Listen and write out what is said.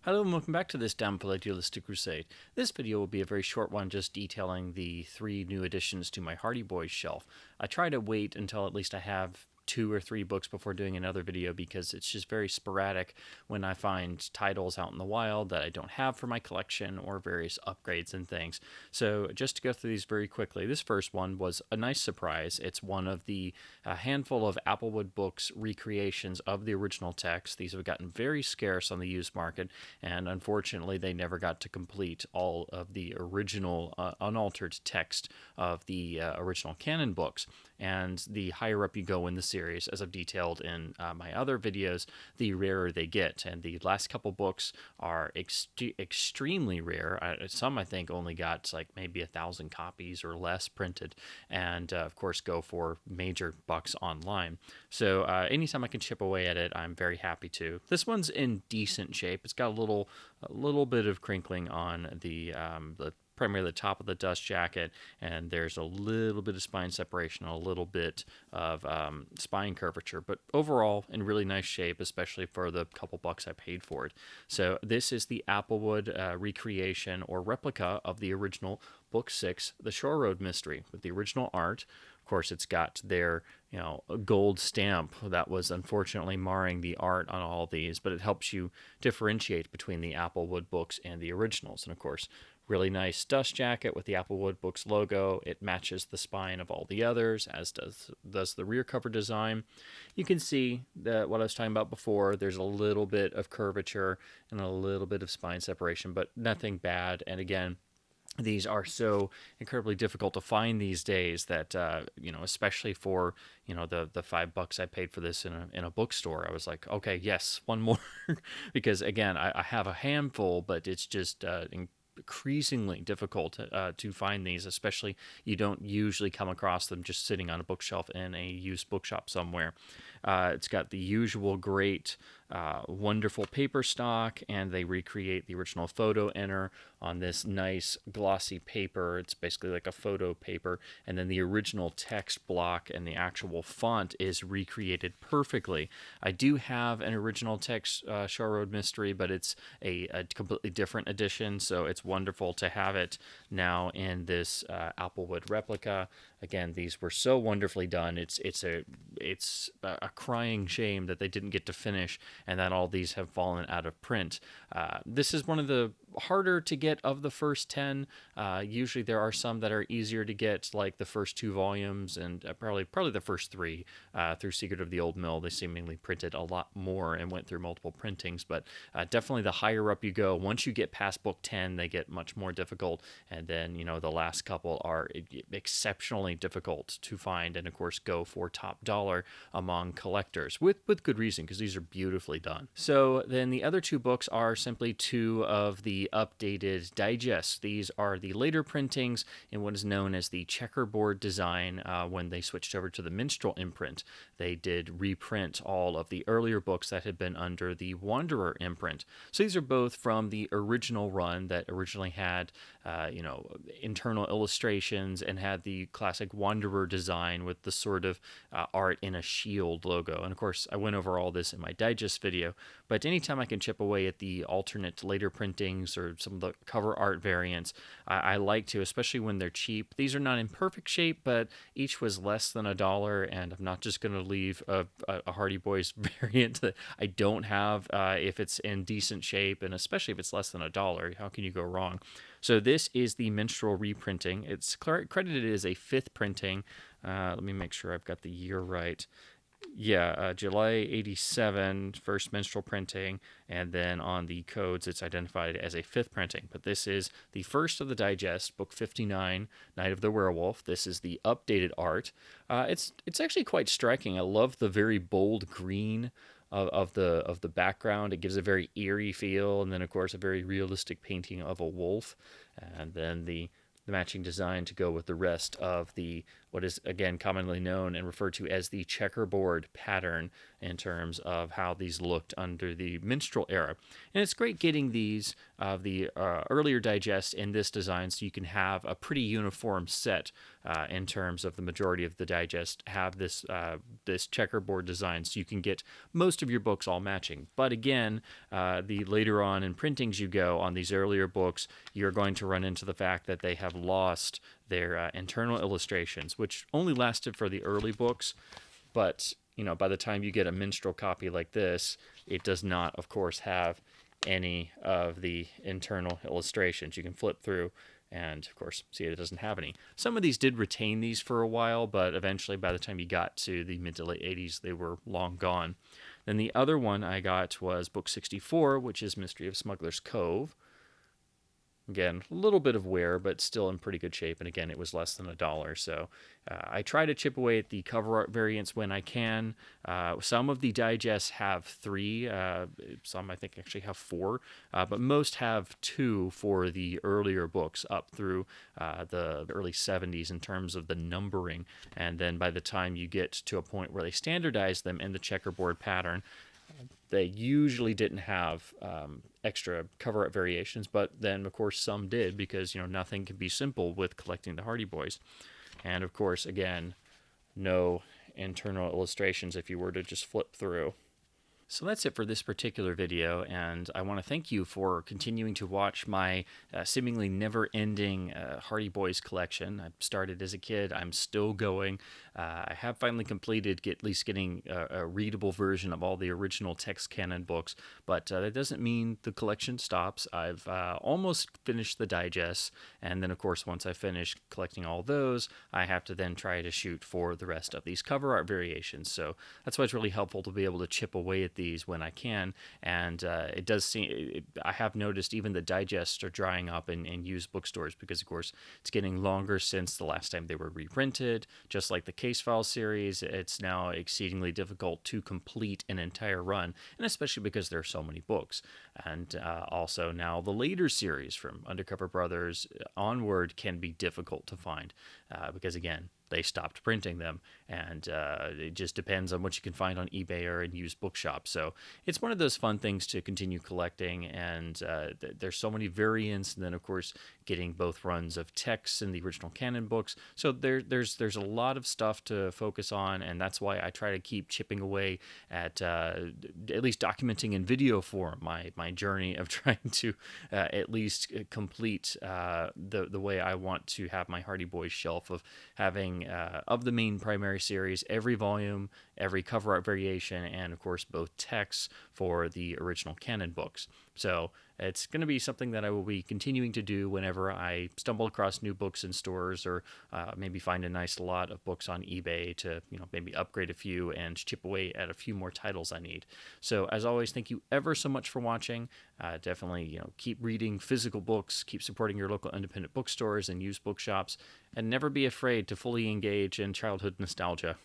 Hello and welcome back to this Downfall Idealistic Crusade. This video will be a very short one, just detailing the 3 new additions to my Hardy Boys shelf. I try to wait until at least I have 2 or 3 books before doing another video because it's just very sporadic when I find titles out in the wild that I don't have for my collection or various upgrades and things. So just to go through these very quickly, this first one was a nice surprise. It's one of the handful of Applewood books recreations of the original text. These have gotten very scarce on the used market, and unfortunately they never got to complete all of the original unaltered text of the original canon books. And the higher up you go in the series, as I've detailed in my other videos, the rarer they get. And the last couple books are extremely rare. Some, I think, only got like maybe 1,000 copies or less printed, and of course go for major bucks online. So anytime I can chip away at it, I'm very happy to. This one's in decent shape. It's got a little bit of crinkling on the primarily the top of the dust jacket, and there's a little bit of spine separation, a little bit of spine curvature, but overall in really nice shape, especially for the couple bucks I paid for it. So this is the Applewood recreation or replica of the original Book 6, The Shore Road Mystery, with the original art. Of course, it's got their gold stamp that was unfortunately marring the art on all these, but it helps you differentiate between the Applewood books and the originals. And of course, really nice dust jacket with the Applewood Books logo. It matches the spine of all the others, as does the rear cover design. You can see that what I was talking about before, there's a little bit of curvature and a little bit of spine separation, but nothing bad. And again, these are so incredibly difficult to find these days that especially for the $5 I paid for this in a bookstore, I was like, okay, yes, one more, because again, I have a handful, but it's just increasingly difficult to find these, especially you don't usually come across them just sitting on a bookshelf in a used bookshop somewhere. It's got the usual great wonderful paper stock, and they recreate the original photo enter on this nice glossy paper. It's basically like a photo paper, and then the original text block and the actual font is recreated perfectly. I do have an original text Shore Road Mystery, but it's a completely different edition, so it's wonderful to have it now in this Applewood replica. Again, these were so wonderfully done. It's a crying shame that they didn't get to finish and that all these have fallen out of print. This is one of the harder to get of the first 10. Usually there are some that are easier to get, like the first 2 volumes, and probably the first 3 through Secret of the Old Mill. They seemingly printed a lot more and went through multiple printings, but definitely the higher up you go, once you get past book 10, they get much more difficult, and then the last couple are exceptionally difficult to find, and of course go for top dollar among collectors, with good reason, because these are beautifully done. So then the other 2 books are simply 2 of the updated digests. These are the later printings in what is known as the checkerboard design. When they switched over to the Minstrel imprint, they did reprint all of the earlier books that had been under the Wanderer imprint. So these are both from the original run that originally had internal illustrations and had the classic Wanderer design with the sort of art in a shield logo. And of course, I went over all this in my digest video, but anytime I can chip away at the alternate later printings or some of the cover art variants, I like to, especially when they're cheap. These are not in perfect shape, but each was less than $1, and I'm not just going to leave a Hardy Boys variant that I don't have if it's in decent shape, and especially if it's less than $1. How can you go wrong? So this is the Minstrel reprinting. It's credited as a 5th printing. Let me make sure I've got the year right. Yeah, July 87, first Minstrel printing, and then on the codes it's identified as a 5th printing. But this is the first of the digest, book 59, Night of the Werewolf. This is the updated art. It's actually quite striking. I love the very bold green of the background. It gives a very eerie feel, and then of course a very realistic painting of a wolf, and then the matching design to go with the rest of the what is again commonly known and referred to as the checkerboard pattern in terms of how these looked under the minstrel era. And it's great getting these the earlier digests in this design so you can have a pretty uniform set in terms of the majority of the digest have this checkerboard design so you can get most of your books all matching. But again, the later on in printings you go on these earlier books, you're going to run into the fact that they have lost their internal illustrations, which only lasted for the early books. But by the time you get a minstrel copy like this, it does not, of course, have any of the internal illustrations. You can flip through and, of course, see it doesn't have any. Some of these did retain these for a while, but eventually, by the time you got to the mid to late 80s, they were long gone. Then the other one I got was book 64, which is Mystery of Smuggler's Cove. Again, a little bit of wear, but still in pretty good shape. And again, it was less than $1. So I try to chip away at the cover art variants when I can. Some of the digests have 3. Some, I think, actually have 4. But most have 2 for the earlier books up through the early 70s in terms of the numbering. And then by the time you get to a point where they standardize them in the checkerboard pattern, they usually didn't have extra cover art variations, but then, of course, some did because, nothing can be simple with collecting the Hardy Boys. And, of course, again, no internal illustrations if you were to just flip through. So that's it for this particular video, and I want to thank you for continuing to watch my seemingly never-ending Hardy Boys collection. I started as a kid. I'm still going. I have finally completed at least getting a readable version of all the original text canon books, but that doesn't mean the collection stops. I've almost finished the digests, and then, of course, once I finish collecting all those, I have to then try to shoot for the rest of these cover art variations. So that's why it's really helpful to be able to chip away at these when I can, and it does seem I have noticed even the digests are drying up in used bookstores because, of course, it's getting longer since the last time they were reprinted. Just like the Case File series, it's now exceedingly difficult to complete an entire run, and especially because there are so many books. And also now the later series from Undercover Brothers onward can be difficult to find because, again, they stopped printing them, and it just depends on what you can find on eBay or in used bookshops. So it's one of those fun things to continue collecting, and there's so many variants, and then, of course, getting both runs of text in the original canon books. So there's a lot of stuff to focus on, and that's why I try to keep chipping away at least documenting in video form my journey of trying to at least complete the way I want to have my Hardy Boys shelf of having of the main primary series, every volume, every cover art variation, and of course both texts for the original canon books. So it's going to be something that I will be continuing to do whenever I stumble across new books in stores, or maybe find a nice lot of books on eBay to maybe upgrade a few and chip away at a few more titles I need. So as always, thank you ever so much for watching. Definitely keep reading physical books, keep supporting your local independent bookstores and used bookshops, and never be afraid to fully engage in childhood nostalgia.